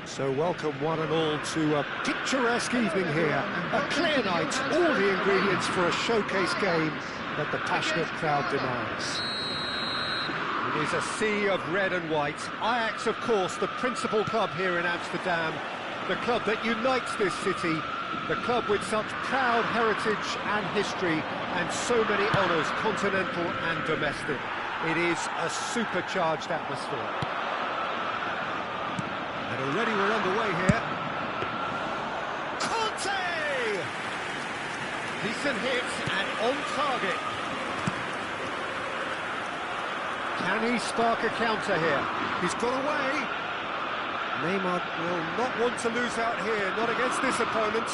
So welcome one and all to a picturesque evening here. A clear night, all the ingredients for a showcase game that the passionate crowd demands. It is a sea of red and white. Ajax, of course, the principal club here in Amsterdam, the club that unites this city, the club with such proud heritage and history and so many honours, continental and domestic. It is a supercharged atmosphere. And already we're underway here. Conte! Decent hit and on target. Can he spark a counter here? He's got away. Neymar will not want to lose out here, not against this opponent.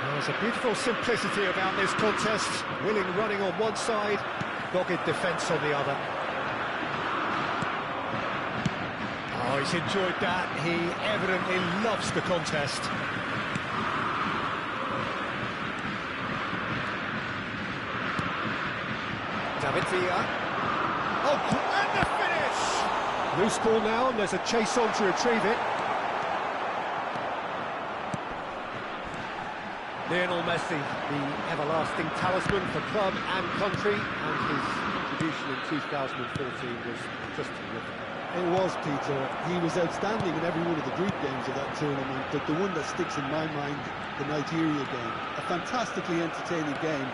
There's a beautiful simplicity about this contest. Willing running on one side, dogged defence on the other. Oh, he's enjoyed that. He evidently loves the contest. David Villa. Oh, and the finish! Loose ball now, and there's a chase on to retrieve it. Lionel Messi, the everlasting talisman for club and country, and his contribution in 2014 was just terrific. It was, Peter. He was outstanding in every one of the group games of that tournament, but the one that sticks in my mind, the Nigeria game. A fantastically entertaining game,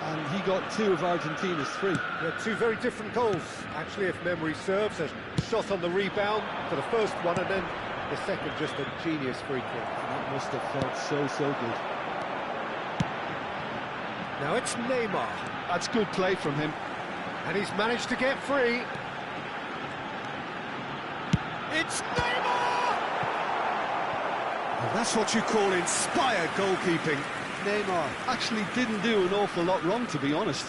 and he got 2 of Argentina's 3. Yeah, 2 very different goals, actually, if memory serves. A shot on the rebound for the first one, and then the second just a genius free kick. That must have felt so good. Now it's Neymar. That's good play from him. And he's managed to get free. It's Neymar! Well, that's what you call inspired goalkeeping. Neymar actually didn't do an awful lot wrong, to be honest.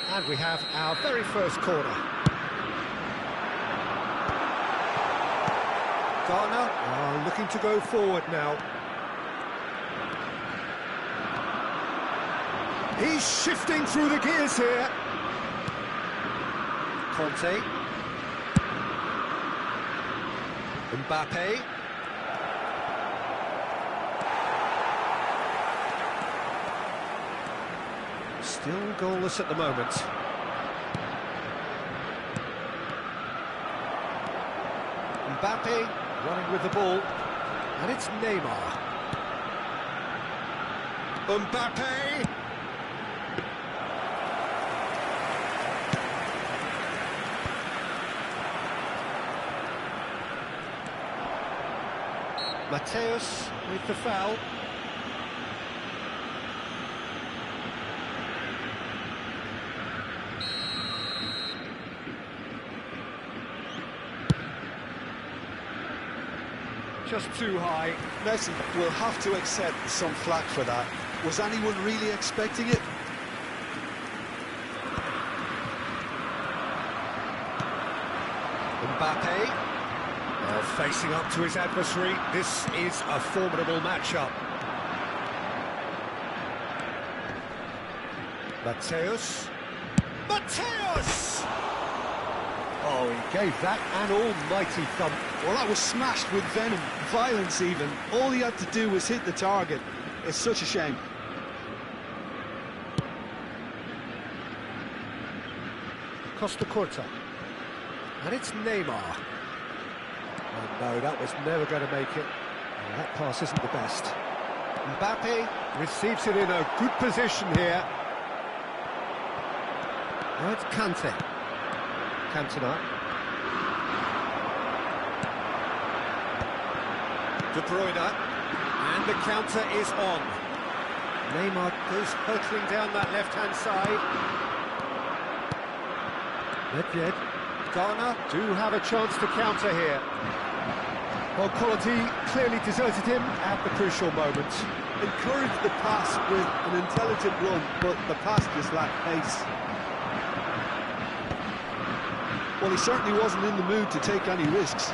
And we have our very first corner. Ghana looking to go forward now. He's shifting through the gears here. Conte. Mbappe. Still goalless at the moment. Mbappe running with the ball. And it's Neymar. Mbappe! Mateus with the foul. Just too high. Messi will have to accept some flack for that. Was anyone really expecting it? Mbappe. Well, facing up to his adversary, this is a formidable matchup. Mateus. Mateus! Oh, he gave that an almighty thump. Well, that was smashed with venom, violence even. All he had to do was hit the target. It's such a shame. Costa Curta. And it's Neymar. Oh, no, that was never going to make it. Oh, that pass isn't the best. Mbappe receives it in a good position here. Now it's Kante. Cantona. De Bruyne. And the counter is on. Neymar goes hurtling down that left-hand side. Nedved. Ghana do have a chance to counter here. Well, quality clearly deserted him at the crucial moment. Encouraged the pass with an intelligent run, but the pass just lacked pace. Well, he certainly wasn't in the mood to take any risks.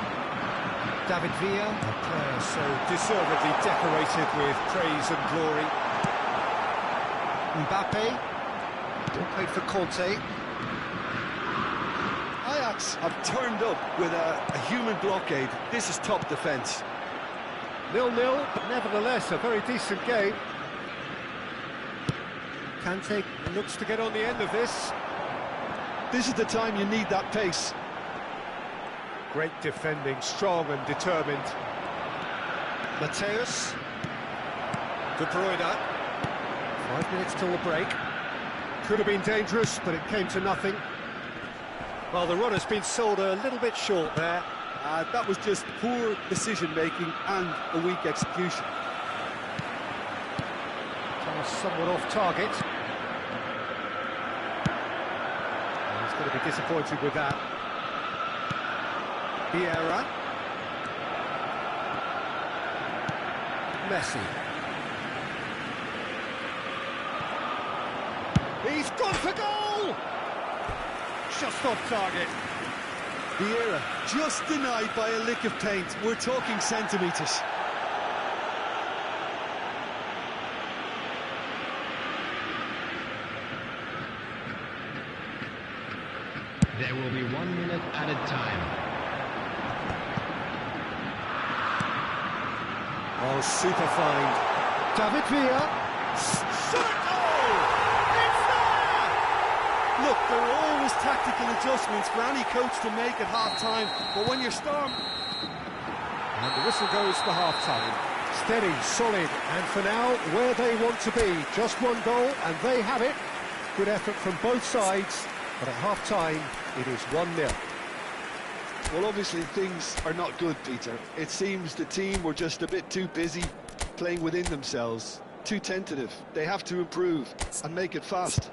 David Villa, a player so deservedly decorated with praise and glory. Mbappe, all played for Conte. backs have turned up with a human blockade. This is top defence. 0-0, but nevertheless a very decent game. Kante looks to get on the end of this. This is the time you need that pace. Great defending, strong and determined. Mateus. De Bruyne. 5 minutes till the break. Could have been dangerous, but it came to nothing. Well, the run has been sold a little bit short there. That was just poor decision-making and a weak execution. Somewhat off target. He's going to be disappointed with that. Vieira. Messi. He's gone for goal! Just off target. Vieira just denied by a lick of paint. We're talking centimetres. There will be 1 minute added time. Oh, super find. David Villa. It's there! Look, there are always tactical adjustments for any coach to make at half-time, but when you're storm... And the whistle goes for half-time. Steady, solid, and for now, where they want to be. Just one goal, and they have it. Good effort from both sides, but at half-time, it is 1-0. Well, obviously things are not good, Peter. It seems the team were just a bit too busy playing within themselves, too tentative. They have to improve and make it fast.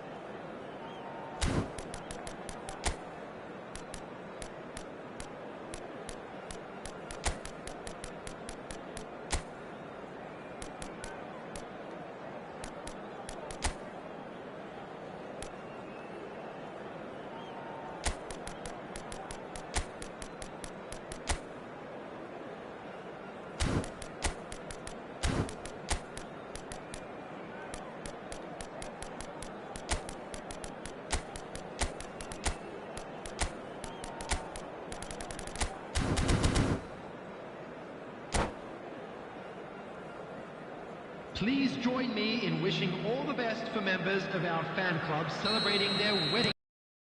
Please join me in wishing all the best for members of our fan club celebrating their wedding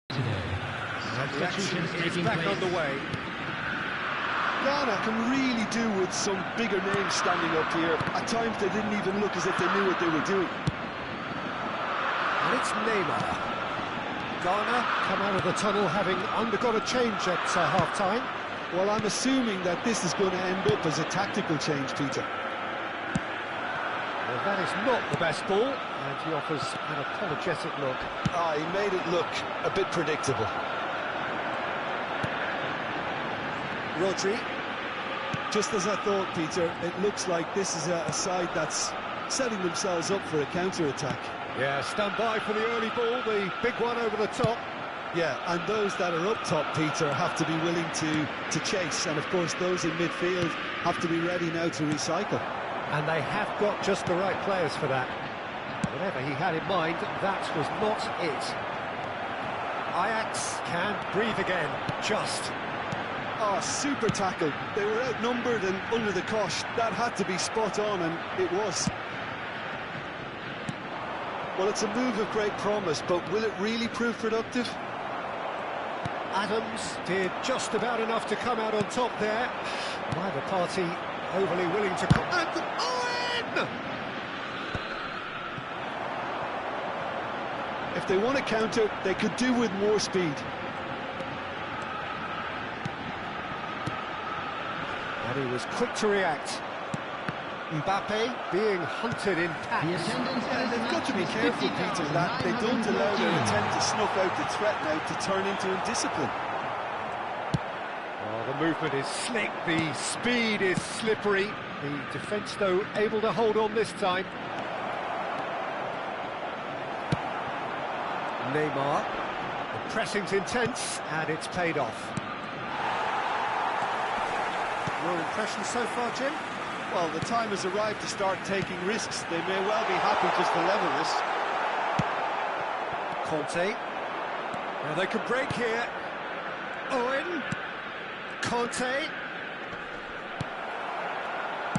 today. Substitution is back underway. Ghana can really do with some bigger names standing up here. At times they didn't even look as if they knew what they were doing. And it's Neymar. Ghana come out of the tunnel having undergone a change at half-time. Well, I'm assuming that this is going to end up as a tactical change, Peter. Well, that is not the best ball, and he offers an apologetic look. He made it look a bit predictable. Rodri. Just as I thought, Peter, it looks like this is a side that's setting themselves up for a counter-attack. Yeah, stand by for the early ball, the big one over the top. Yeah, and those that are up top, Peter, have to be willing to chase, and of course those in midfield have to be ready now to recycle. And they have got just the right players for that. Whatever he had in mind, that was not it. Ajax can breathe again, just. Oh, super tackle. They were outnumbered and under the cosh. That had to be spot on, and it was. Well, it's a move of great promise, but will it really prove productive? Adams did just about enough to come out on top there. Neither party overly willing to come. And Owen! If they want to counter, they could do with more speed. And he was quick to react. Mbappe being hunted in packs. They've got to be careful, Peter, that they don't allow their attempt to snuff out the threat now to turn into indiscipline. Oh, the movement is slick, the speed is slippery. The defence, though, able to hold on this time. Neymar. The pressing's intense, and it's paid off. Your impression so far, Jim? Well, the time has arrived to start taking risks. They may well be happy just to level this. Conte. Now they can break here. Owen. Conte.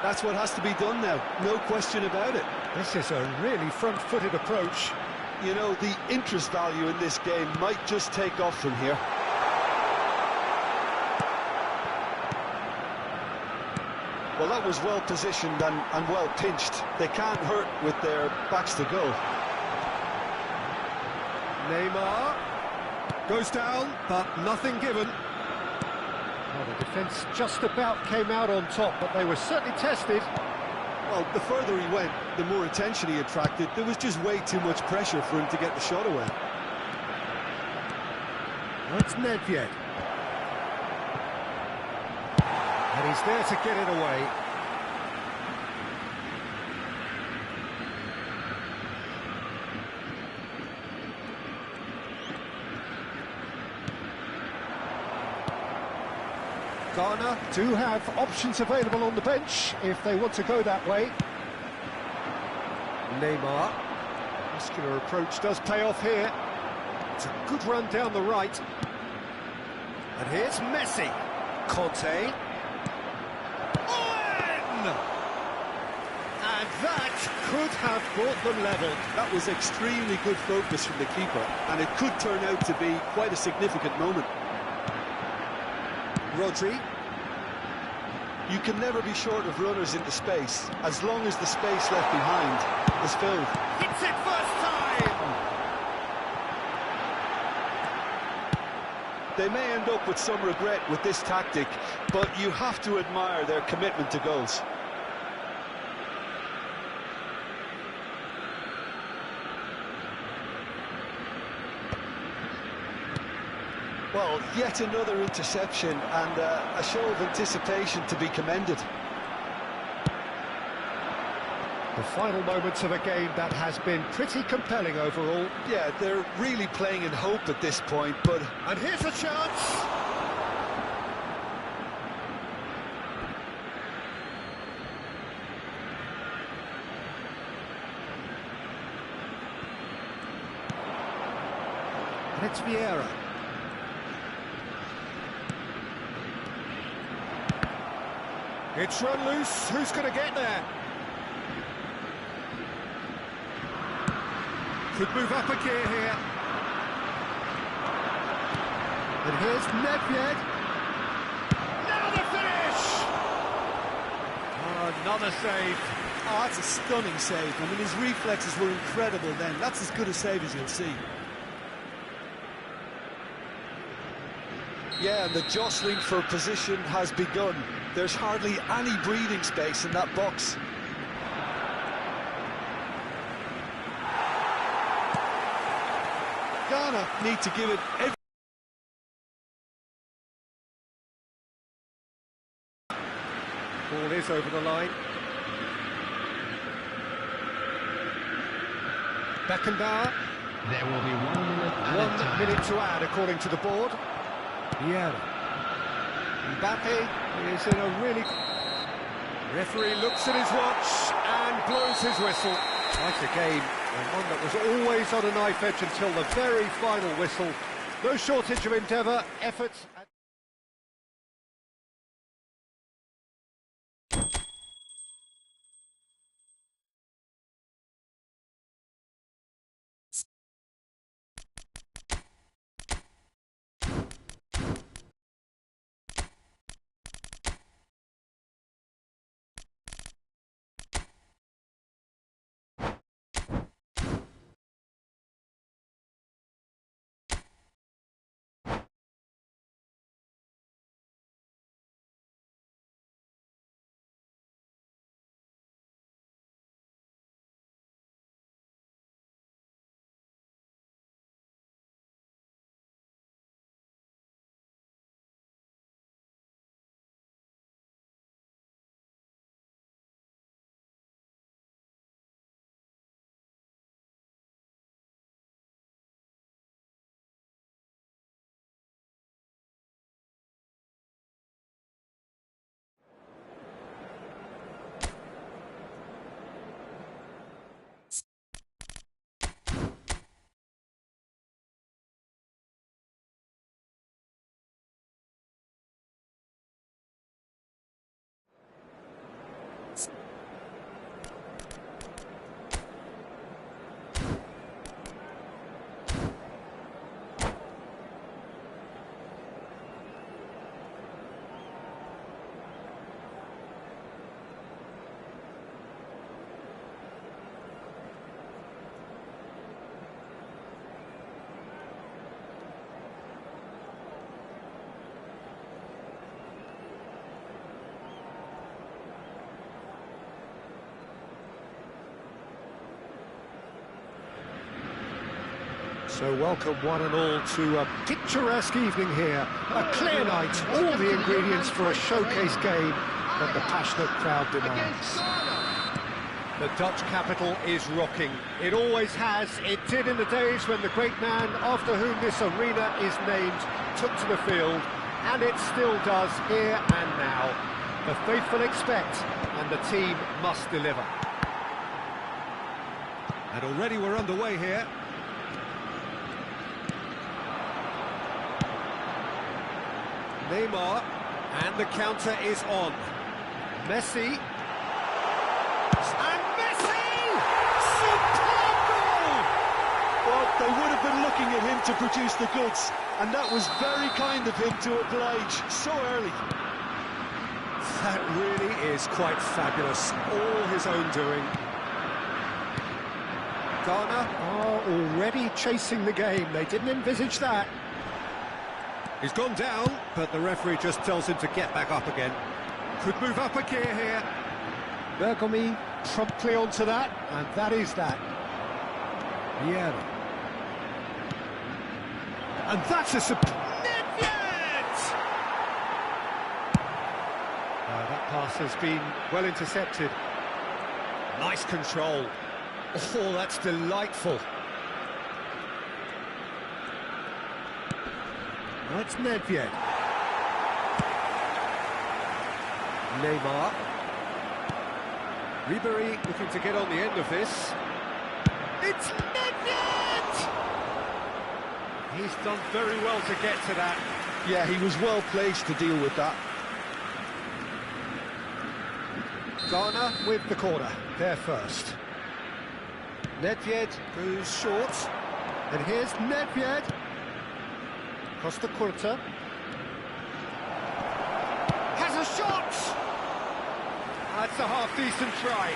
That's what has to be done now, no question about it. This is a really front-footed approach. You know, the interest value in this game might just take off from here. Well, that was well positioned and well pinched. They can't hurt with their backs to goal. Neymar goes down, but nothing given. Well, the defence just about came out on top, but they were certainly tested. Well, the further he went, the more attention he attracted. There was just way too much pressure for him to get the shot away. That's Nedved. And he's there to get it away. Ghana do have options available on the bench if they want to go that way. Neymar. Muscular approach does pay off here. It's a good run down the right. And here's Messi. Conte. Owen! And that could have brought them level. That was extremely good focus from the keeper, and it could turn out to be quite a significant moment. Rodri. You can never be short of runners into space, as long as the space left behind is filled. Hits it first time! They may end up with some regret with this tactic, but you have to admire their commitment to goals. Well, yet another interception and a show of anticipation to be commended. The final moments of a game that has been pretty compelling overall. Yeah, they're really playing in hope at this point, but... And here's a chance! And it's Vieira. It's run loose, who's going to get there? Could move up a gear here. And here's Nedved. Now the finish! Oh, another save. Oh, that's a stunning save. I mean, his reflexes were incredible then. That's as good a save as you'll see. Yeah, and the jostling for position has begun. There's hardly any breathing space in that box. Ghana need to give it every... Ball is over the line. Beckenbauer. There will be 1 minute added 1 time. minute to add according to the board. Vieira. Mbappe is in a really... Referee looks at his watch and blows his whistle. Quite a game, and one that was always on a knife edge until the very final whistle. No shortage of endeavour, effort... So welcome one and all to a picturesque evening here. A clear night, all the ingredients for a showcase game that the passionate crowd demands. The Dutch capital is rocking. It always has. It did in the days when the great man after whom this arena is named took to the field, and it still does here and now. The faithful expect, and the team must deliver. And already we're underway here. Neymar, and the counter is on. Messi. And Messi! Superb goal! Well, they would have been looking at him to produce the goods, and that was very kind of him to oblige so early. That really is quite fabulous. All his own doing. Ghana are already chasing the game. They didn't envisage that. He's gone down, but the referee just tells him to get back up again. Could move up a gear here. Bergomi promptly onto that, and that is that. Vieira. And that's a Nedved! That pass has been well intercepted. Nice control. Oh, that's delightful. That's Nedved. Neymar. Ribery looking to get on the end of this. It's Nedved! He's done very well to get to that. Yeah, he was well placed to deal with that. Ghana with the corner, there first. Nedved goes short. And here's Nedved. Costa Curta. Has a shot! That's a half-decent try.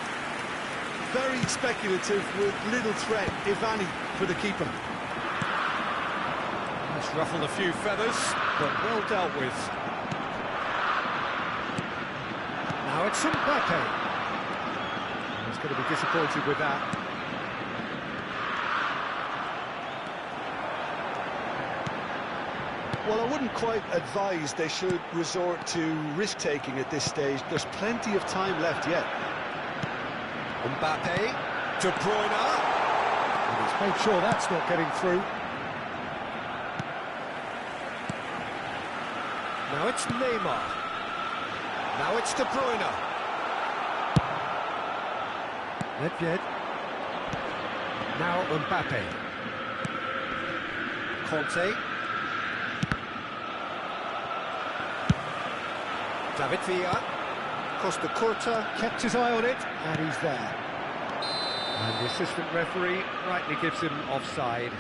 Very speculative with little threat, if any, for the keeper. It's ruffled a few feathers, but well dealt with. Now it's Mbappe. He's going to be disappointed with that. Well, I wouldn't quite advise they should resort to risk-taking at this stage. There's plenty of time left yet. Mbappe, De Bruyne. And he's made sure that's not getting through. Now it's Neymar. Now it's De Bruyne. Nedved. Now Mbappe. Conte. David Villa. Costa Curta kept his eye on it, and he's there. And the assistant referee rightly gives him offside.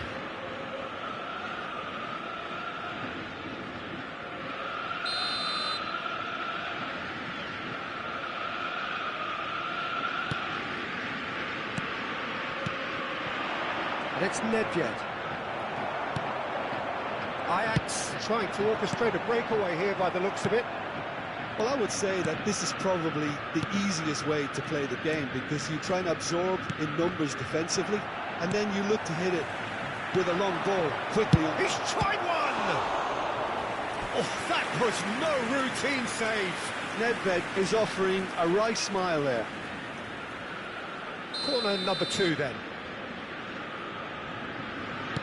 And it's Nedved. Ajax trying to orchestrate a breakaway here by the looks of it. Well, I would say that this is probably the easiest way to play the game, because you try and absorb in numbers defensively, and then you look to hit it with a long ball quickly. He's tried one! Oh, that was no routine save. Nedved is offering a right smile there. Corner number 2 then.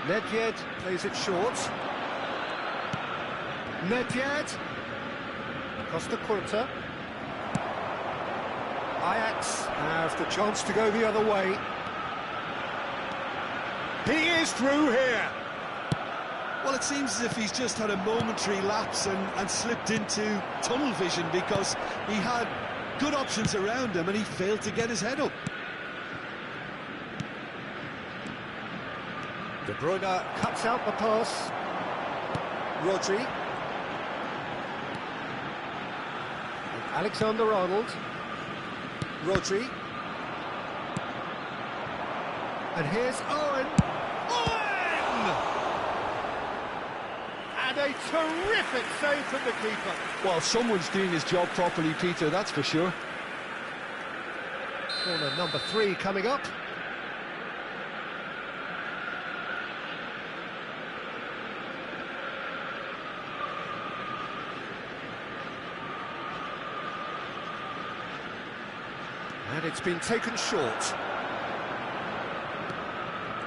Nedved plays it short. Nedved. Costa Curta. Ajax have the chance to go the other way. He is through here. Well, it seems as if he's just had a momentary lapse and slipped into tunnel vision, because he had good options around him and he failed to get his head up. De Bruyne cuts out the pass. Rodri. Alexander-Arnold. Rodri. And here's Owen. Owen! And a terrific save from the keeper. Well, someone's doing his job properly, Peter, that's for sure. Corner number 3 coming up. And it's been taken short.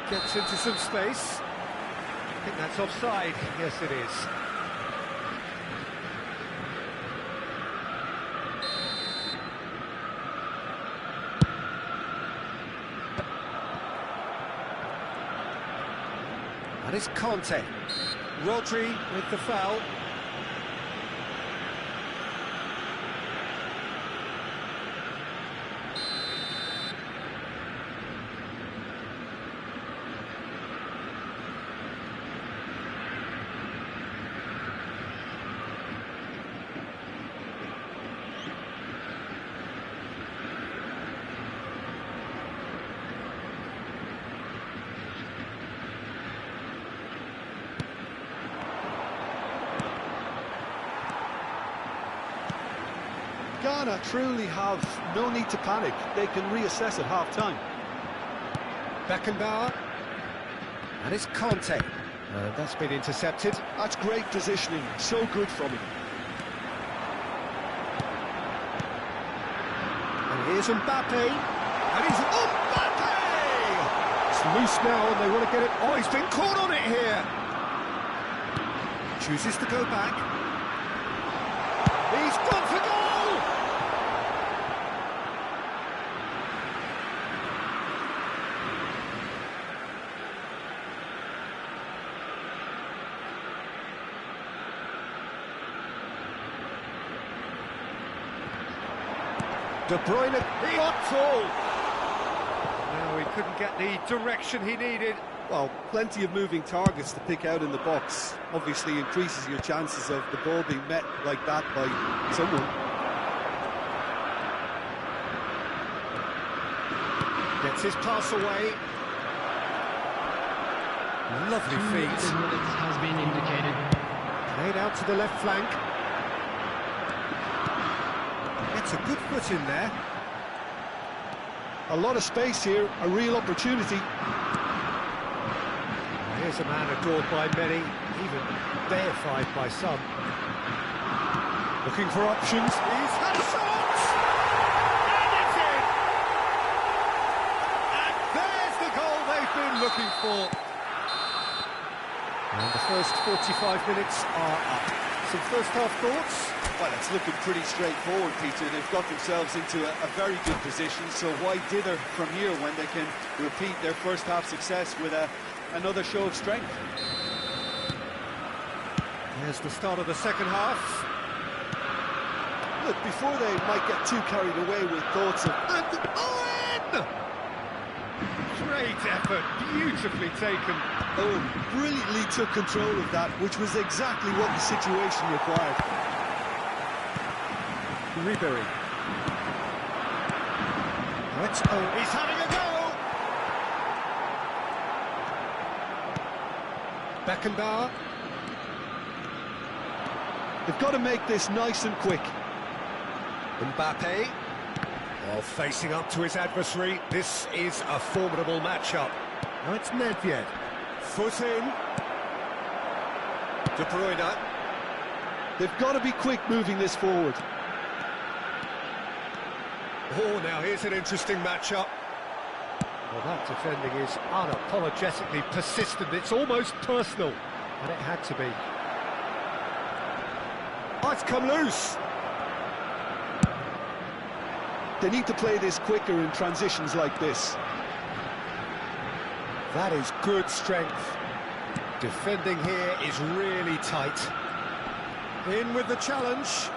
Gets into some space. I think that's offside. Yes, it is. And it's Conte. Rodri with the foul. Ghana truly have no need to panic. They can reassess at half-time. Beckenbauer. And it's Conte. That's been intercepted. That's great positioning. So good from him. And here's Mbappe. And he's... Mbappe! It's loose now and they want to get it... Oh, he's been caught on it here. Chooses to go back. He's gone for goal! De Bruyne, he got full. No, he couldn't get the direction he needed. Well, plenty of moving targets to pick out in the box. Obviously increases your chances of the ball being met like that by someone. Gets his pass away. Lovely feet. 2 minutes has been indicated. Played out to the left flank. Gets a good foot in there. A lot of space here, a real opportunity. Here's a man adored by many, even deified by some. Looking for options. He's had a shot! And it's in! And there's the goal they've been looking for. And the first 45 minutes are up. Some first-half thoughts? Well, it's looking pretty straightforward, Peter. They've got themselves into a very good position, so why dither from here when they can repeat their first-half success with another show of strength? Here's the start of the second half. Look, before they might get too carried away with thoughts of... Owen! Great effort, beautifully taken. Oh, brilliantly took control of that, which was exactly what the situation required. Ribery. He's having a go! Beckenbauer. They've got to make this nice and quick. Mbappe. While facing up to his adversary, this is a formidable matchup. Now it's Nedved. Foot in. De Bruyne. They've got to be quick moving this forward. Oh, now here's an interesting matchup. Well, that defending is unapologetically persistent. It's almost personal, and it had to be. Oh, it's come loose. They need to play this quicker in transitions like this. That is good strength. Defending here is really tight. In with the challenge.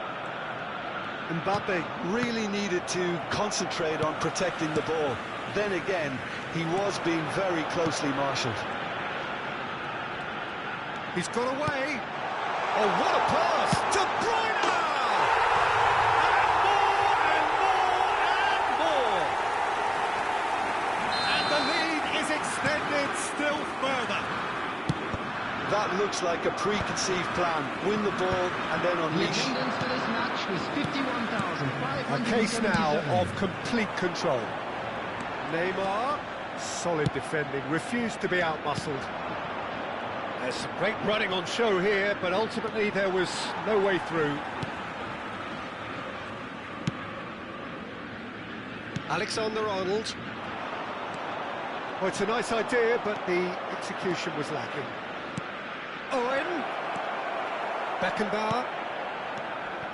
Mbappe really needed to concentrate on protecting the ball. Then again, he was being very closely marshalled. He's got away. Oh, what a pass! De Bruyne! And the lead is extended still further. That looks like a preconceived plan. Win the ball and then The unleash. attendance for this match was 51,577. A case now of complete control. Neymar, solid defending, refused to be outmuscled. There's some great running on show here, but ultimately there was no way through. Alexander-Arnold. Well, it's a nice idea, but the execution was lacking. Owen. Beckenbauer.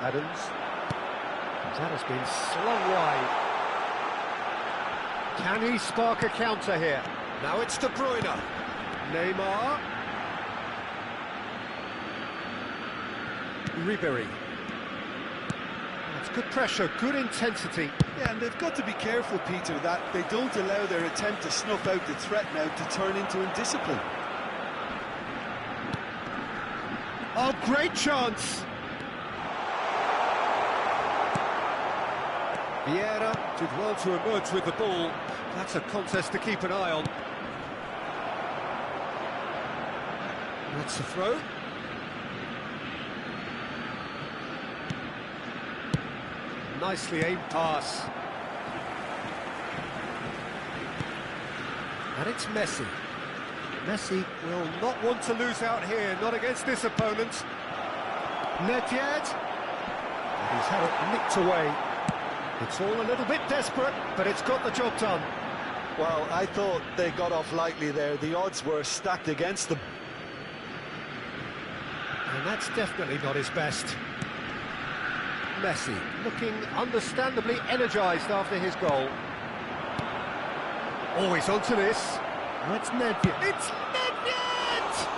Adams. That has been slung wide. Can he spark a counter here? Now it's De Bruyne. Neymar. Ribery. That's good pressure, good intensity. Yeah, and they've got to be careful, Peter, that they don't allow their attempt to snuff out the threat now to turn into indiscipline. Oh, great chance! Vieira did well to emerge with the ball. That's a contest to keep an eye on. That's the throw. Nicely aimed pass. And it's Messi. Messi will not want to lose out here, not against this opponent. Nedved. And he's had it nicked away. It's all a little bit desperate, but it's got the job done. Well, I thought they got off lightly there. The odds were stacked against them. And that's definitely not his best. Messi looking understandably energised after his goal. Oh, he's onto this. Oh, it's Nedved. It's Nedved!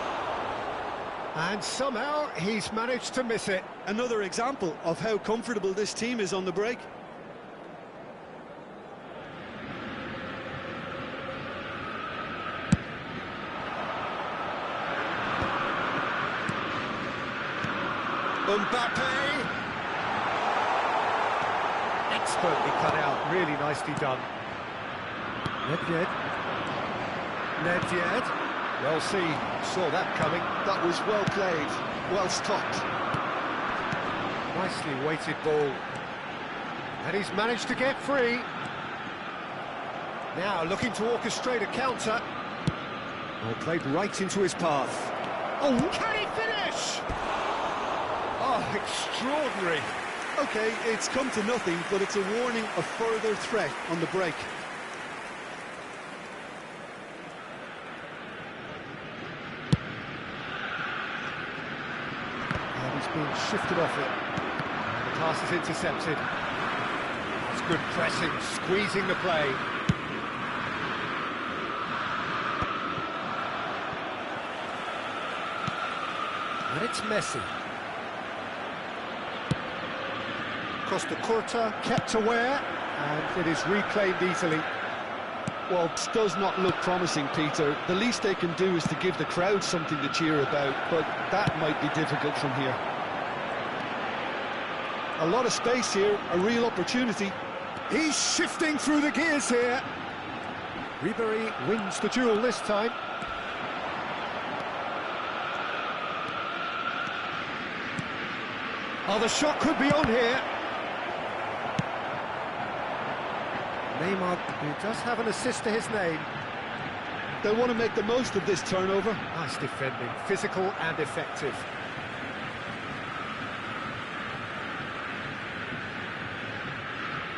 And somehow he's managed to miss it. Another example of how comfortable this team is on the break. Mbappe! Expertly cut out, really nicely done. Nedved. Nedved. Well seen, saw that coming. That was well played, well stopped. Nicely weighted ball. And he's managed to get free. Now looking to orchestrate a counter. Well, played right into his path. Oh, can he finish? Oh, extraordinary. Okay, it's come to nothing, but it's a warning of further threat on the break. And he's been shifted off it. And the pass is intercepted. It's good pressing, squeezing the play. And it's Messi. Costa Curta kept aware, and it is reclaimed easily. Well, this does not look promising, Peter. The least they can do is to give the crowd something to cheer about, but that might be difficult from here. A lot of space here, a real opportunity. He's shifting through the gears here. Ribery wins the duel this time. Oh, the shot could be on here. Neymar, who does have an assist to his name. They want to make the most of this turnover. Nice defending, physical and effective.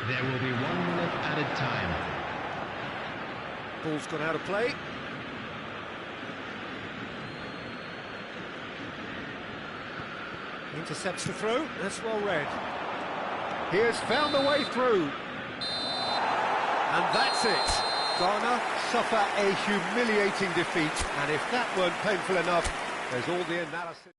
There will be 1 minute added time. Ball's gone out of play. Intercepts the throw, that's well read. He has found the way through. And that's it. Ghana suffer a humiliating defeat, and if that weren't painful enough, there's all the analysis.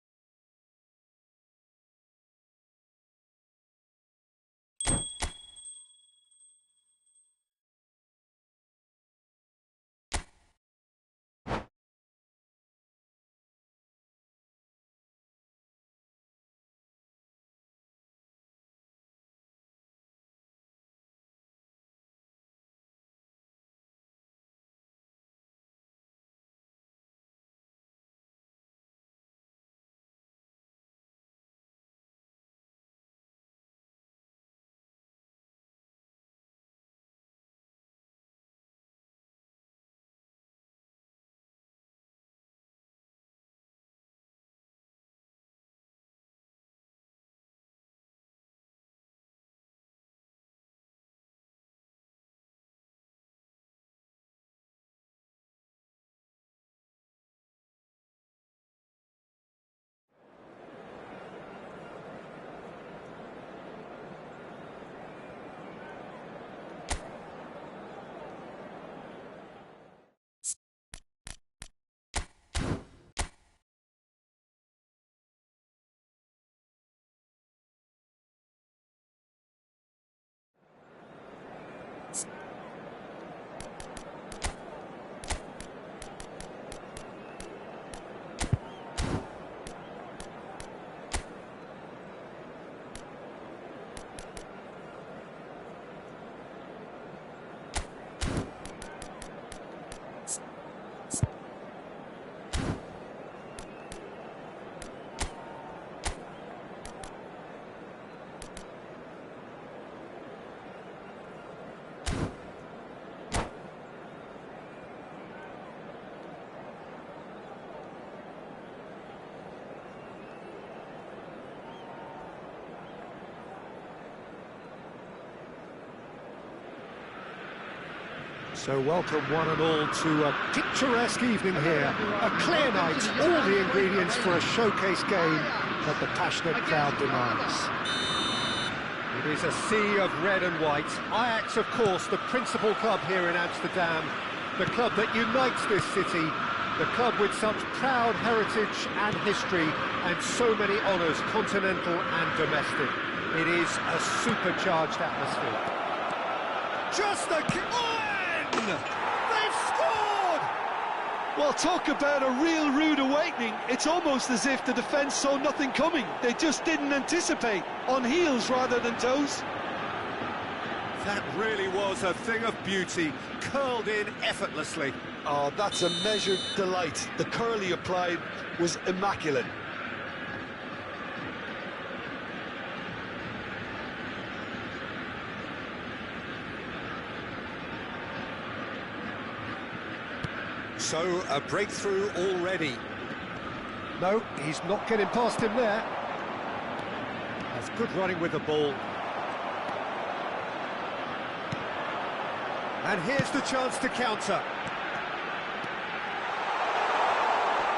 So welcome one and all to a picturesque evening here. A clear night, all the ingredients for a showcase game that the passionate crowd demands. It is a sea of red and white. Ajax, of course, the principal club here in Amsterdam. The club that unites this city. The club with such proud heritage and history and so many honours, continental and domestic. It is a supercharged atmosphere. Just a kick. They've scored! Well, talk about a real rude awakening. It's almost as if the defence saw nothing coming. They just didn't anticipate. On heels rather than toes. That really was a thing of beauty, curled in effortlessly. Oh, that's a measured delight. The curl he applied was immaculate. So, a breakthrough already. No, he's not getting past him there. That's good running with the ball. And here's the chance to counter.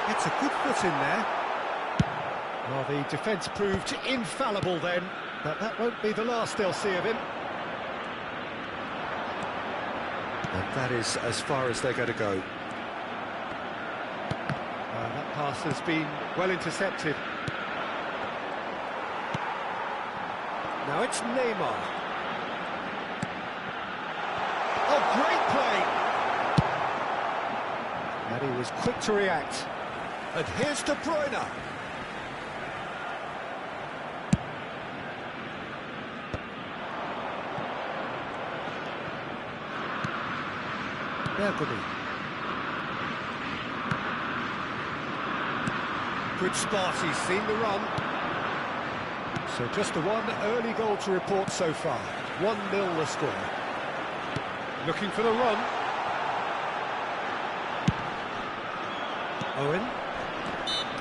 It's a good foot in there. Well, the defence proved infallible then, but that won't be the last they'll see of him. And that is as far as they're going to go. That pass has been well intercepted. Now it's Neymar. Oh, great play! And he was quick to react. And here's De Bruyne. Bergamy. Good spot, he's seen the run. So just the one early goal to report so far. 1-0 the score. Looking for the run. Owen.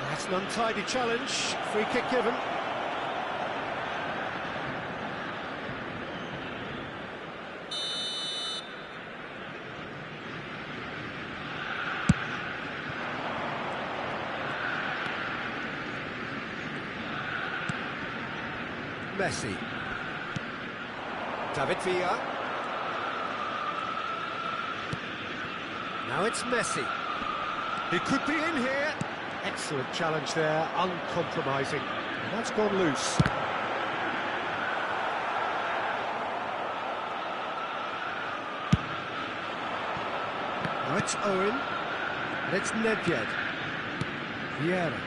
That's an untidy challenge. Free kick given. Messi. David Villa. Now it's Messi. He could be in here. Excellent challenge there, uncompromising. And that's gone loose. Now it's Owen. And it's Nedved. Vieira.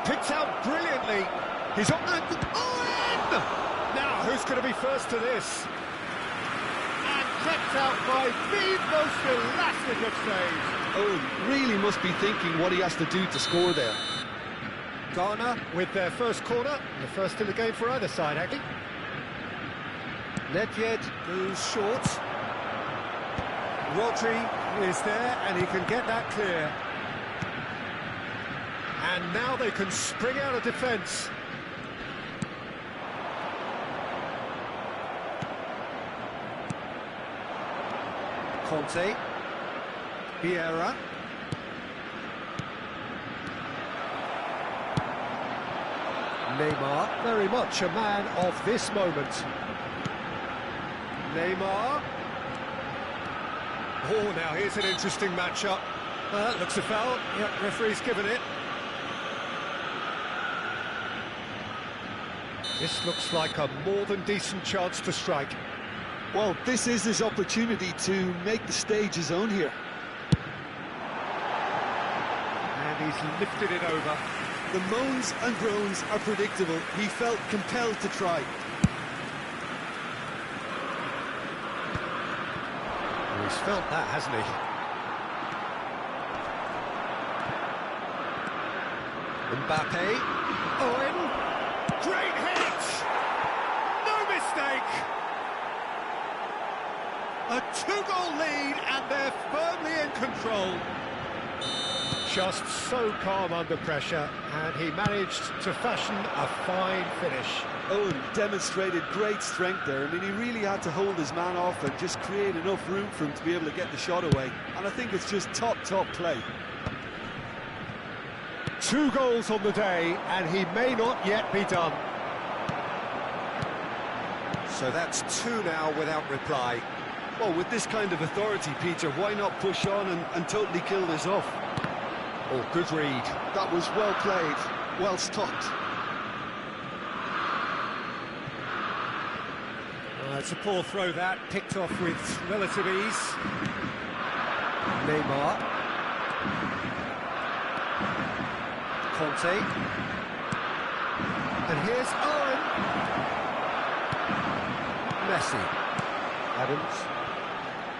Picked out brilliantly. He's on the... Owen! Now, who's going to be first to this? And kept out by the most elastic of saves. Owen really must be thinking what he has to do to score there. Ghana with their first corner, the first in the game for either side, actually. Nedved goes short. Rodri is there, and he can get that clear. And now they can spring out of defence. Conte. Vieira. Neymar, very much a man of this moment. Neymar. Oh, now here's an interesting matchup. That looks a foul. Yep, referee's given it. This looks like a more than decent chance to strike. Well, this is his opportunity to make the stage his own here. And he's lifted it over. The moans and groans are predictable. He felt compelled to try. Well, he's felt that, hasn't he? Mbappe. Owen. Great hit! No mistake! A 2-goal lead, and they're firmly in control. just so calm under pressure, and he managed to fashion a fine finish. Owen demonstrated great strength there. I mean, he really had to hold his man off and just create enough room for him to be able to get the shot away. And I think it's just top play. 2 goals on the day, and he may not yet be done. So that's 2 now without reply. Well, with this kind of authority, Peter, why not push on and totally kill this off? Oh, good read. That was well played, well stopped. It's a poor throw that, picked off with relative ease. Neymar. Conte. And here's Owen. Messi. Adams.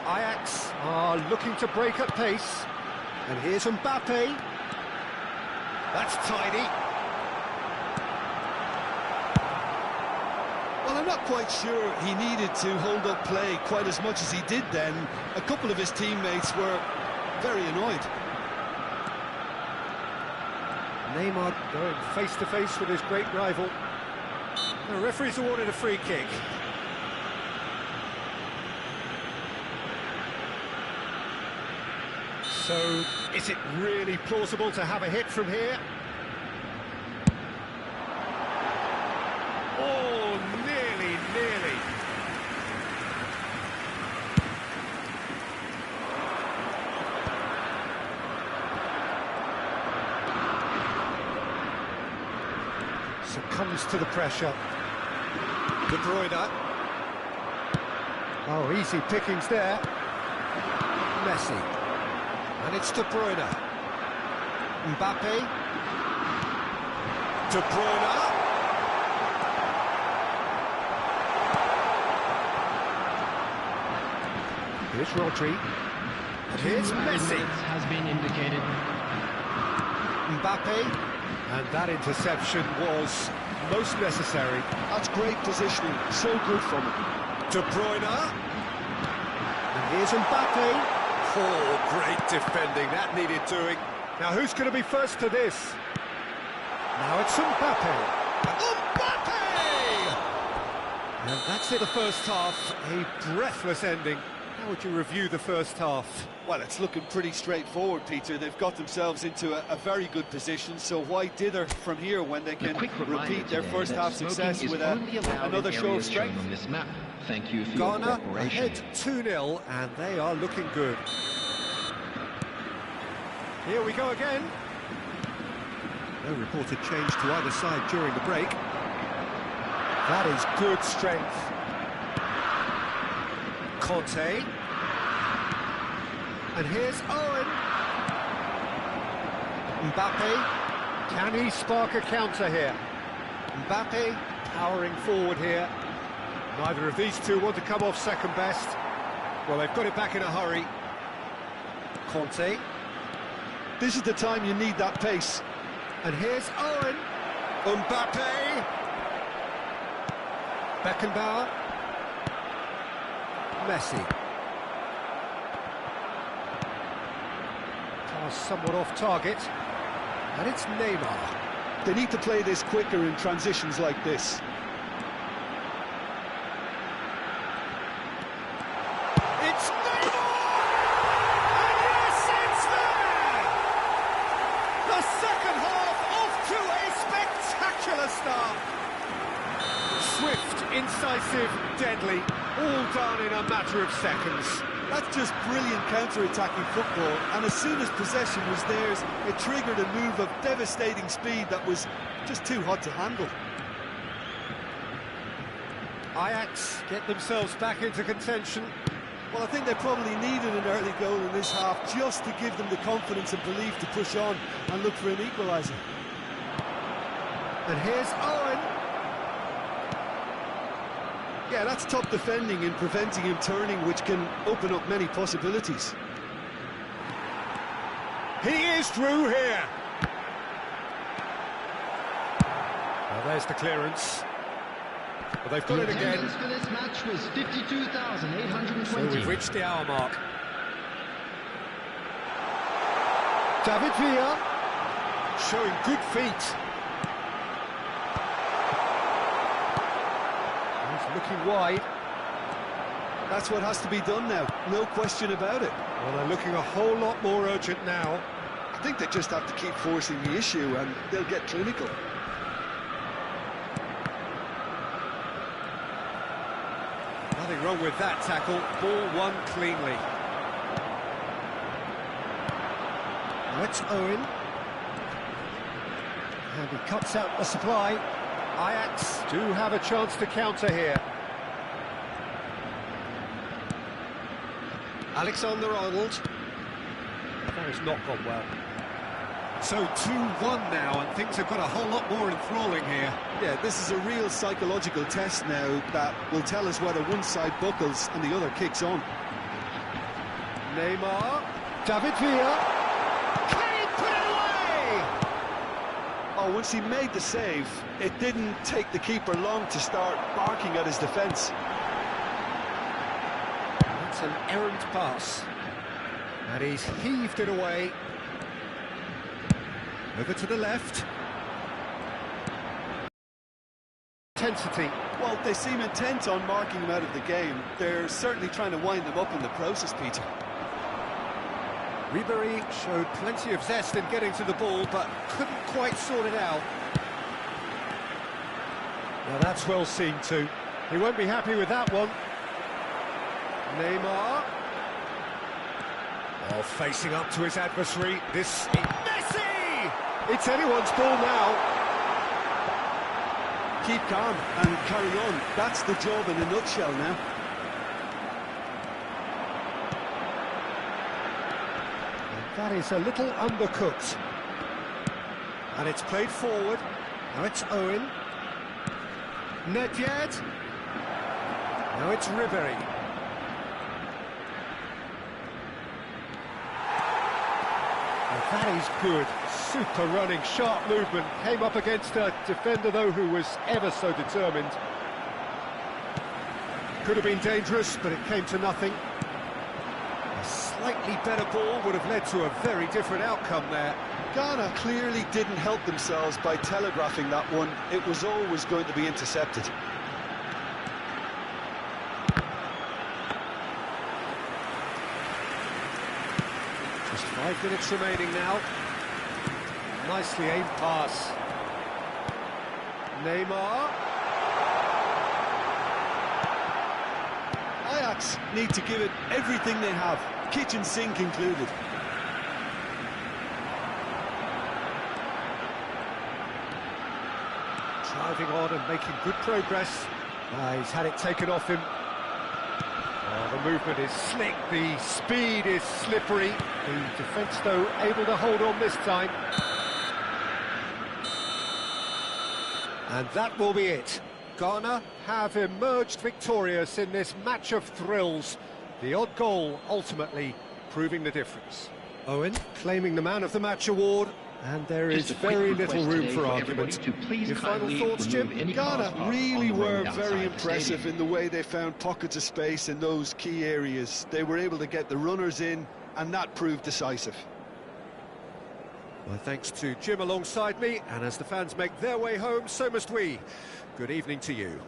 Ajax are looking to break at pace. And here's Mbappe. That's tidy. Well, I'm not quite sure he needed to hold up play quite as much as he did then. A couple of his teammates were very annoyed. Neymar going face-to-face with his great rival. The referee's awarded a free kick. So, is it really plausible to have a hit from here? Oh, nearly. Succumbs to the pressure. De Bruyne. Oh, easy pickings there. Messi. And it's De Bruyne. Mbappe. De Bruyne. Here's Rodri. And here's Messi. Has been indicated. Mbappe. And that interception was most necessary. That's great positioning, so good from him. De Bruyne. And here's Mbappe. Oh, great defending, that needed doing. Now who's going to be first to this? Now it's Mbappe. Mbappe! And that's it, the first half. A breathless ending. How would you review the first half? Well, it's looking pretty straightforward, Peter. They've got themselves into a very good position, so why dither from here when they can repeat their first half success with another show of strength? On this map. Thank you for Ghana your cooperation. ahead 2-0, and they are looking good. Here we go again. No reported change to either side during the break. That is good strength. Conte. And here's Owen. Mbappe. Can he spark a counter here? Mbappe powering forward here. Neither of these two want to come off second best. Well, they've got it back in a hurry. Conte. This is the time you need that pace. And here's Owen. Mbappe. Beckenbauer. Messi. Pass somewhat off target. And it's Neymar. They need to play this quicker in transitions like this. It's Neymar! And yes, it's there! The second half off to a spectacular start. Swift, incisive, deadly, all done in a matter of seconds. That's just brilliant counter-attacking football, and as soon as possession was theirs, it triggered a move of devastating speed that was just too hot to handle. Ajax get themselves back into contention. Well, I think they probably needed an early goal in this half just to give them the confidence and belief to push on and look for an equaliser. And here's Owen. Yeah, that's top defending in preventing him turning, which can open up many possibilities. He is through here. Well, there's the clearance. Well, they've got it again. Attendance for this match was 52,820. So we've reached the hour mark. David Villa, showing good feet. He's looking wide. That's what has to be done now, no question about it. Well, they're looking a whole lot more urgent now. I think they just have to keep forcing the issue and they'll get clinical. Nothing wrong with that tackle. Ball won cleanly. Now it's Owen. And he cuts out the supply. Ajax do have a chance to counter here. Alexander-Arnold. That has not gone well. So 2-1 now, and things have got a whole lot more enthralling here. Yeah, this is a real psychological test now that will tell us whether one side buckles and the other kicks on. Neymar. David Villa. Can he put it away? Oh, once he made the save, it didn't take the keeper long to start barking at his defence. It's an errant pass. And he's heaved it away. Over to the left. Intensity. Well, they seem intent on marking him out of the game. They're certainly trying to wind them up in the process, Peter. Ribery showed plenty of zest in getting to the ball, but couldn't quite sort it out. Now that's well seen too. He won't be happy with that one. Neymar. Oh, facing up to his adversary. This... Messi! It's anyone's ball now. Keep calm and carry on. That's the job in a nutshell now. And that is a little undercooked. And it's played forward. Now it's Owen. Nedved. Now it's Ribery. That is good. Super running, sharp movement. Came up against a defender, though, who was ever so determined. Could have been dangerous, but it came to nothing. A slightly better ball would have led to a very different outcome there. Ghana clearly didn't help themselves by telegraphing that one. It was always going to be intercepted. Just 5 minutes remaining now. Nicely aimed pass. Neymar. Ajax need to give it everything they have, kitchen sink included. Driving on and making good progress. He's had it taken off him. Oh, the movement is slick, the speed is slippery. The defence, though, able to hold on this time. And that will be it. Ghana have emerged victorious in this match of thrills. The odd goal ultimately proving the difference. Owen claiming the Man of the Match award. And there is very little room for argument. Your final thoughts, Jim? Ghana really were very impressive in the way they found pockets of space in those key areas. They were able to get the runners in, and that proved decisive. Well, thanks to Jim alongside me, and as the fans make their way home, so must we. Good evening to you.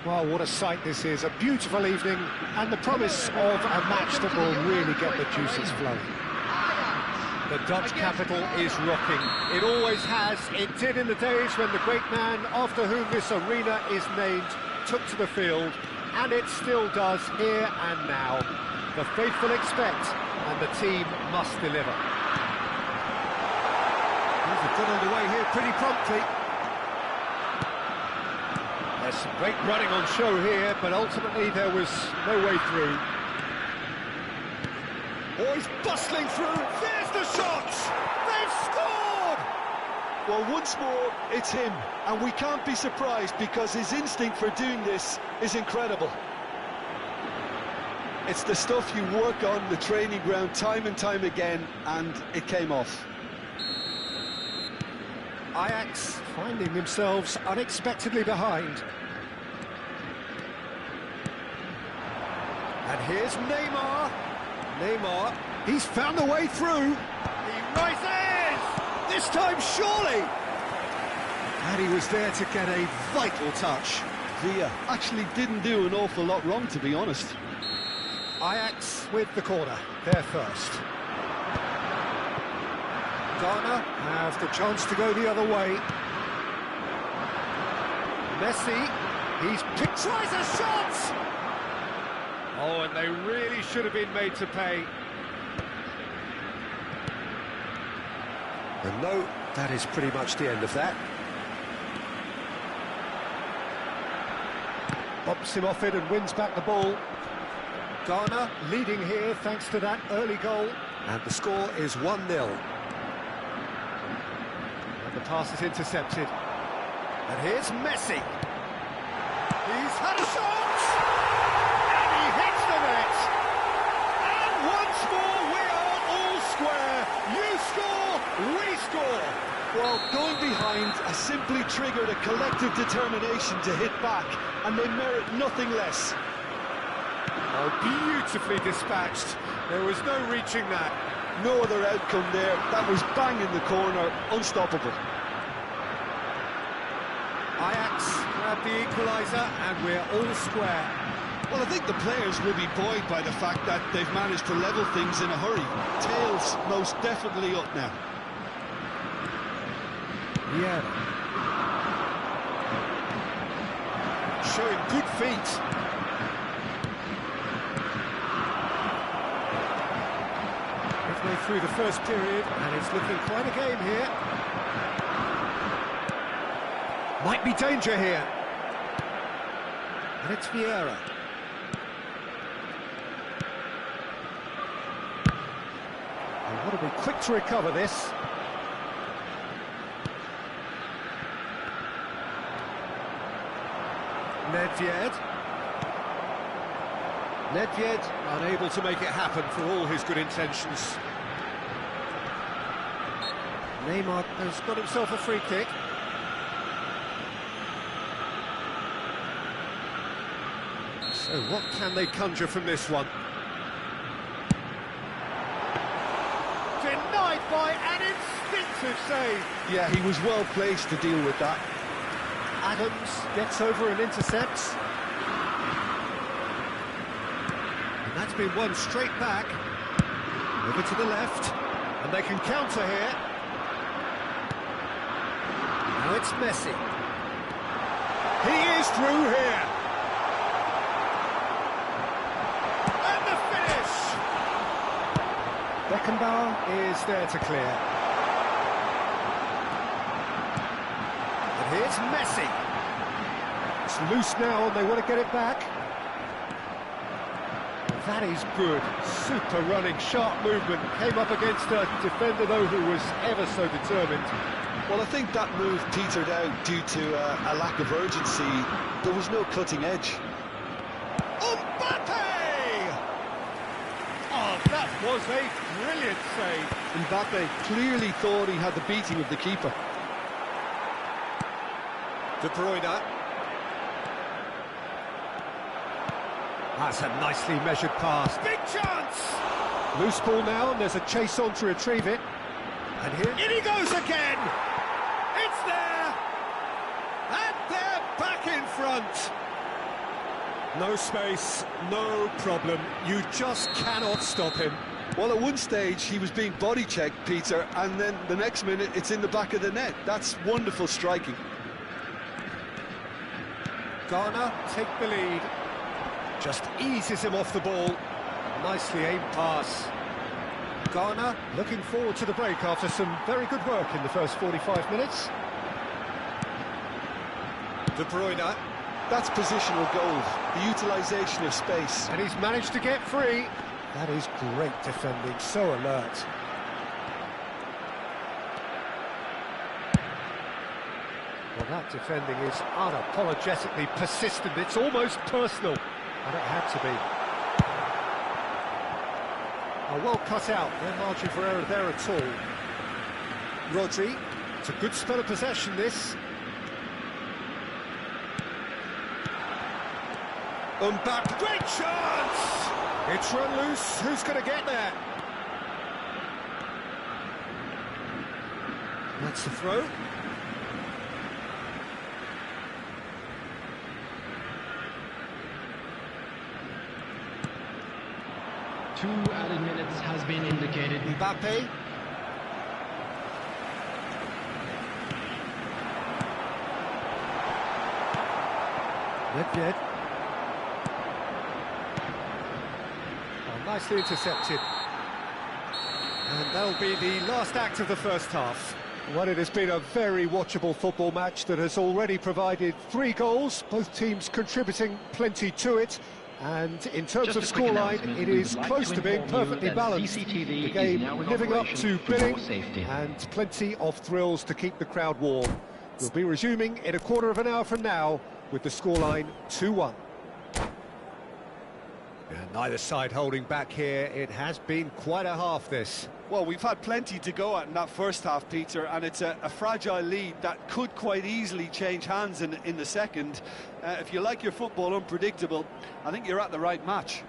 Well, what a sight this is, a beautiful evening, and the promise of a match that will really get the juices flowing. The Dutch capital is rocking. It always has. It did in the days when the great man after whom this arena is named took to the field, and it still does here and now. The faithful expect, and the team must deliver. They've got underway here pretty promptly. There's some great running on show here, but ultimately there was no way through. Oh, he's bustling through. There's the shots! They've scored! Well, once more, it's him, and we can't be surprised because his instinct for doing this is incredible. It's the stuff you work on the training ground time and time again, and it came off. Ajax finding themselves unexpectedly behind. And here's Neymar. Neymar, He's found a way through. he rises! This time, surely! And he was there to get a vital touch. Villa actually didn't do an awful lot wrong, to be honest. Ajax with the corner, they're first. Ghana have the chance to go the other way. Messi, he's picked, tries a shot! Oh, and they really should have been made to pay. And no, that is pretty much the end of that. Bumps him off it and wins back the ball. Ghana leading here thanks to that early goal. And the score is 1-0. And the pass is intercepted. And here's Messi. He's had a shot! And he hits the net! And once more we are all square. You score, we score. Well, going behind has simply triggered a collective determination to hit back, and they merit nothing less. Oh, beautifully dispatched. There was no reaching that. No other outcome there. That was bang in the corner, unstoppable. Ajax grab the equaliser and we're all square. Well, I think the players will be buoyed by the fact that they've managed to level things in a hurry. Tails most definitely up now. Yeah. Showing good feet. Halfway through the first period, and it's looking quite a game here. Might be danger here. And it's Vieira. And what to be quick to recover this. Nedved. Nedved unable to make it happen for all his good intentions. Neymar has got himself a free kick. So what can they conjure from this one? Denied by an instinctive save. Yeah, he was well placed to deal with that. Adams gets over and intercepts. And that's been won straight back. Over to the left. And they can counter here. Now it's Messi. He is through here. And the finish! Beckenbauer is there to clear. And here's Messi. It's loose now and they want to get it back. That is good. Super running, sharp movement. Came up against a defender, though, who was ever so determined. Well, I think that move petered out due to a lack of urgency. There was no cutting edge. Mbappe! Oh, that was a brilliant save. Mbappe clearly thought he had the beating of the keeper. De Bruyne. That's a nicely measured pass. Big chance! Loose ball now and there's a chase on to retrieve it. And here in he goes again! It's there! And they're back in front! No space, no problem. You just cannot stop him. Well, at one stage he was being body checked, Peter, and then the next minute it's in the back of the net. That's wonderful striking. Ghana take the lead. Just eases him off the ball. Nicely aimed pass. Ghana looking forward to the break after some very good work in the first 45 minutes. De Bruyne. That's positional gold, the utilisation of space. And he's managed to get free. That is great defending, so alert. Well, that defending is unapologetically persistent. It's almost personal, and it had to be. Oh, well cut out. No margin for error there at all. Rodri. It's a good spell of possession, this. Mbappe. Great chance! It's run loose. Who's going to get there? That's the throw. Two added minutes has been indicated. Mbappe. Nedved. Oh, nicely intercepted. And that'll be the last act of the first half. Well, it has been a very watchable football match that has already provided 3 goals, both teams contributing plenty to it. And in terms of scoreline, it is close to being perfectly balanced. The game living up to billing, and plenty of thrills to keep the crowd warm. We'll be resuming in a quarter of an hour from now with the scoreline 2-1. And neither side holding back here. It has been quite a half, this. Well, we've had plenty to go at in that first half, Peter, and it's a fragile lead that could quite easily change hands in the second. If you like your football unpredictable, I think you're at the right match.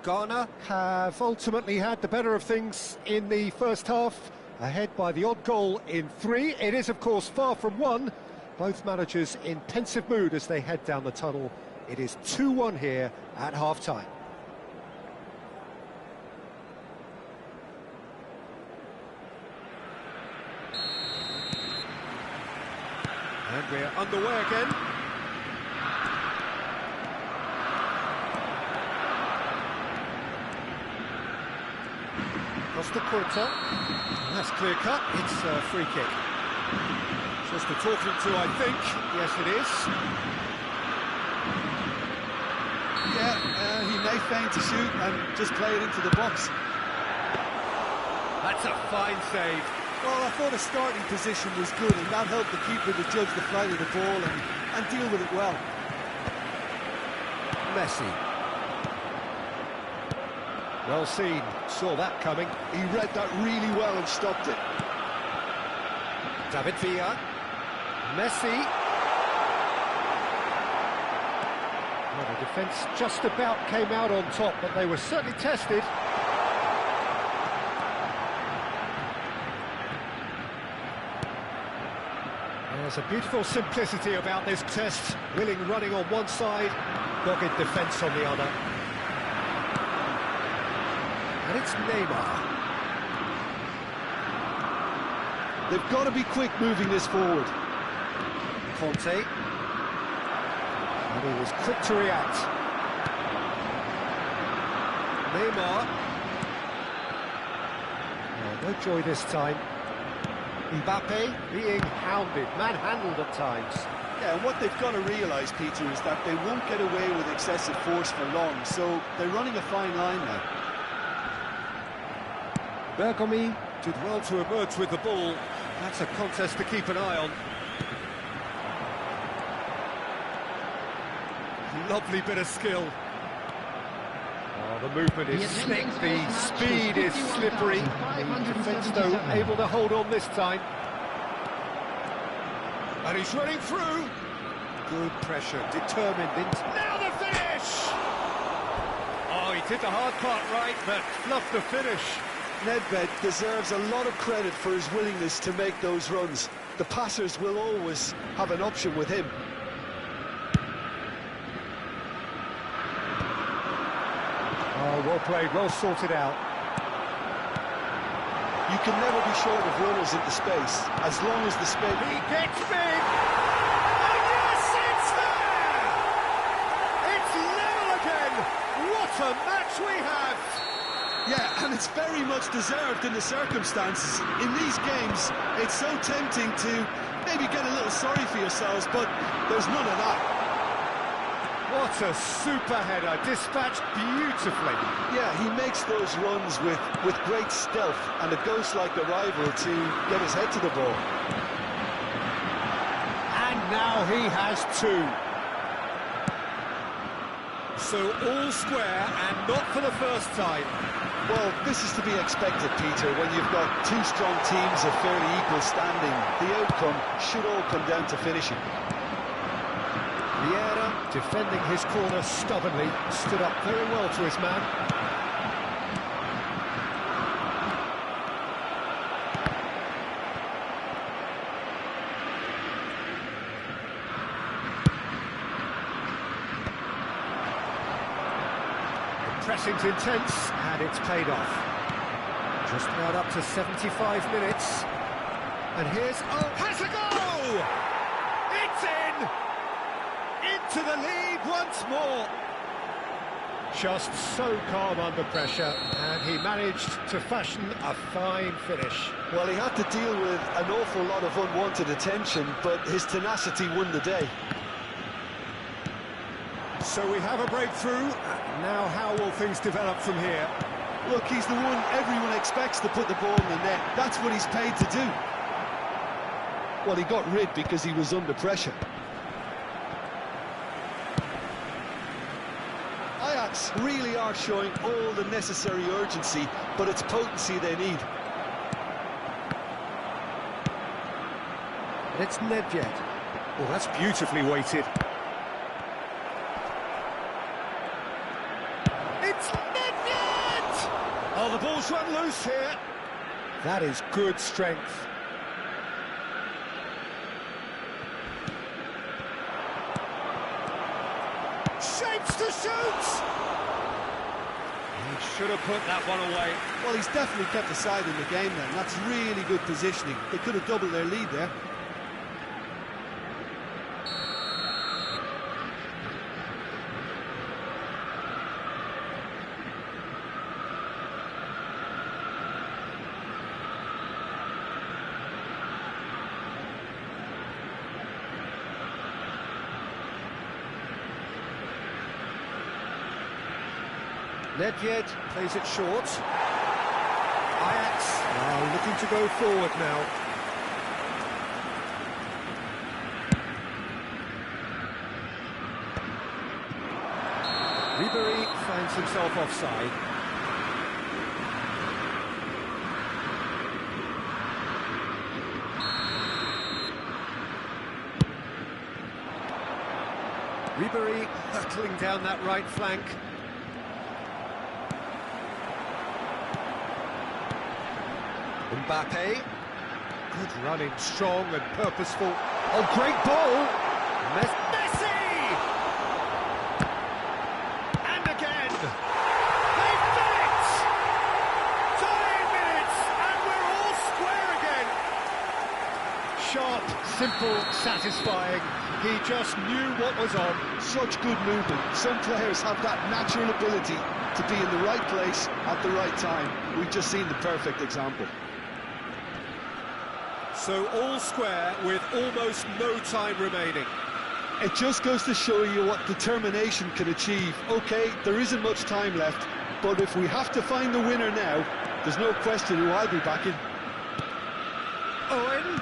Ghana have ultimately had the better of things in the first half, ahead by the odd goal in 3. It is, of course, far from 1. Both managers in pensive mood as they head down the tunnel. It is 2-1 here at half-time. And we're underway again. Costa Curta. That's clear cut. It's a free kick. Just a talking to, I think. Yes, it is. Yeah, he may feign to shoot and just play it into the box. That's a fine save. Well, I thought his starting position was good, and that helped the keeper to judge the flight of the ball and deal with it well. Messi. Well seen, saw that coming. He read that really well and stopped it. David Villa. Messi. Well, the defence just about came out on top, but they were certainly tested. There's a beautiful simplicity about this test. Willing running on one side, dogged defence on the other. And it's Neymar. They've got to be quick moving this forward. Conte. And he was quick to react. Neymar. Oh, no joy this time. Mbappe being hounded, manhandled at times. Yeah, and what they've got to realise, Peter, is that they won't get away with excessive force for long, so they're running a fine line now. Bergomi did well to emerge with the ball. That's a contest to keep an eye on. Lovely bit of skill. Oh, the movement is slick, the speed is slippery. The defence, though, able to hold on this time. And he's running through. Good pressure, determined. Now the finish! Oh, he did the hard part right, but fluffed the finish. Nedved deserves a lot of credit for his willingness to make those runs. The passers will always have an option with him. Oh, well played, well sorted out. You can never be short of runners into space, as long as the space... He gets big! And yes, it's there! It's level again! What a match we have! Yeah, and it's very much deserved in the circumstances. In these games, it's so tempting to maybe get a little sorry for yourselves, but there's none of that. What a super header, dispatched beautifully. Yeah, he makes those runs with great stealth and a ghost-like arrival to get his head to the ball. And now he has two. So all square and not for the first time. Well, this is to be expected, Peter, when you've got two strong teams of fairly equal standing. The outcome should all come down to finishing. Vieira, defending his corner stubbornly, stood up very well to his man. The pressing's intense, and it's paid off. Just about up to 75 minutes. And here's... oh, has a goal! It's in! Into the lead once more. Just so calm under pressure, and he managed to fashion a fine finish. Well, he had to deal with an awful lot of unwanted attention, but his tenacity won the day. So we have a breakthrough. Now how will things develop from here? Look, he's the one everyone expects to put the ball in the net. That's what he's paid to do. Well, he got rid because he was under pressure. Ajax really are showing all the necessary urgency, but it's potency they need. And it's Nedved. Oh, that's beautifully weighted. It's Nedved! Oh, the ball's run loose here. That is good strength. Shapes to shoot! He should have put that one away. Well, he's definitely kept the side in the game then. That's really good positioning. They could have doubled their lead there. Nedved plays it short. Ajax are looking to go forward now. Ribery finds himself offside. Ribery hurtling down that right flank. Mbappe, good running, strong and purposeful. Oh, great ball! Messi! And again! They've done it! 9 minutes, and we're all square again! Sharp, simple, satisfying. He just knew what was on. Such good movement. Some players have that natural ability to be in the right place at the right time. We've just seen the perfect example. So all square with almost no time remaining. It just goes to show you what determination can achieve. OK, there isn't much time left, but if we have to find the winner now, there's no question who I'll be backing. Owen,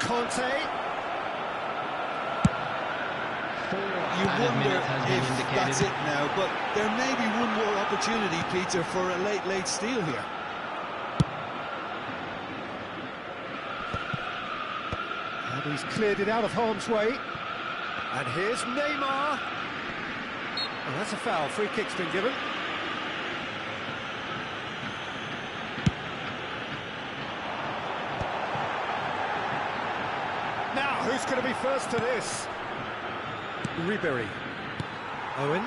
Conte. You wonder if that's it now, but there may be one more opportunity, Peter, for a late steal here. And he's cleared it out of harm's way. And here's Neymar. Oh, that's a foul. Free kick's been given. Now, who's going to be first to this? Ribery. Owen.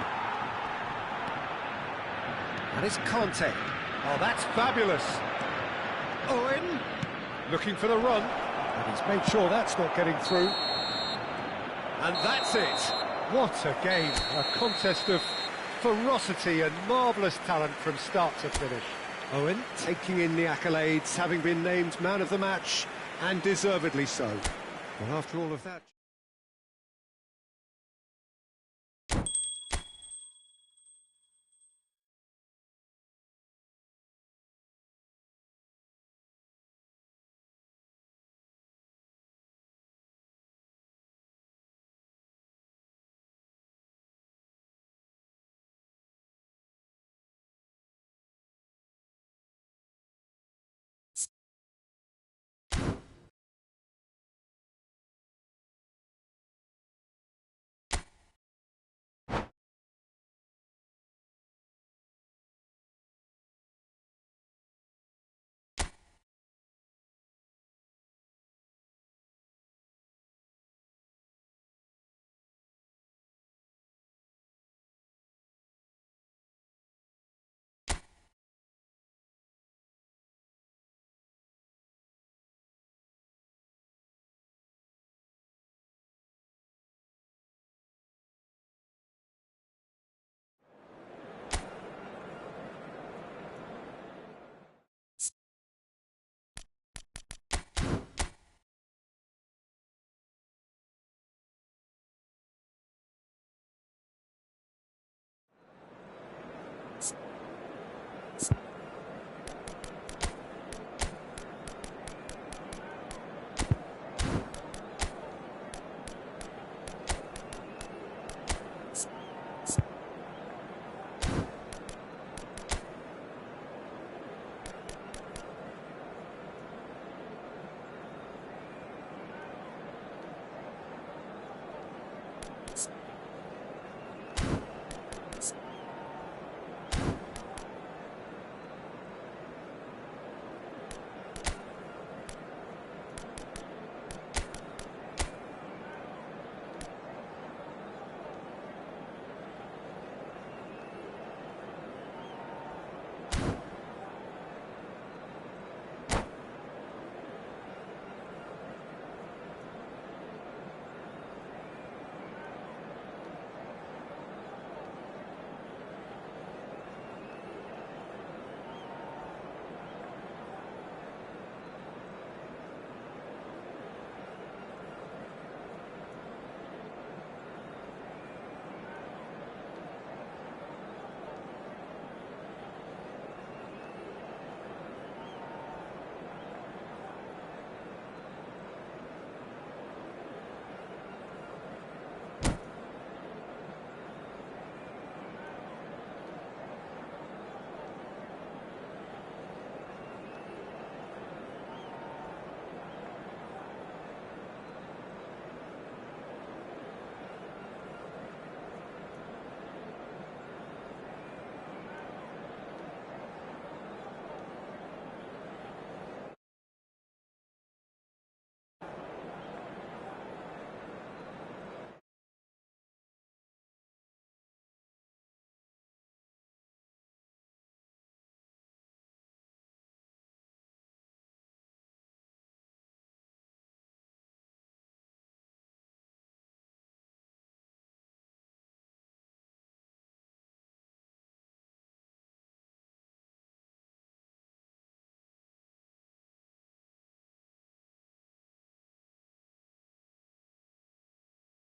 And it's Conte. Oh, that's fabulous. Owen, looking for the run. And he's made sure that's not getting through. And that's it. What a game. A contest of ferocity and marvellous talent from start to finish. Owen taking in the accolades, having been named man of the match, and deservedly so. Well, after all of that...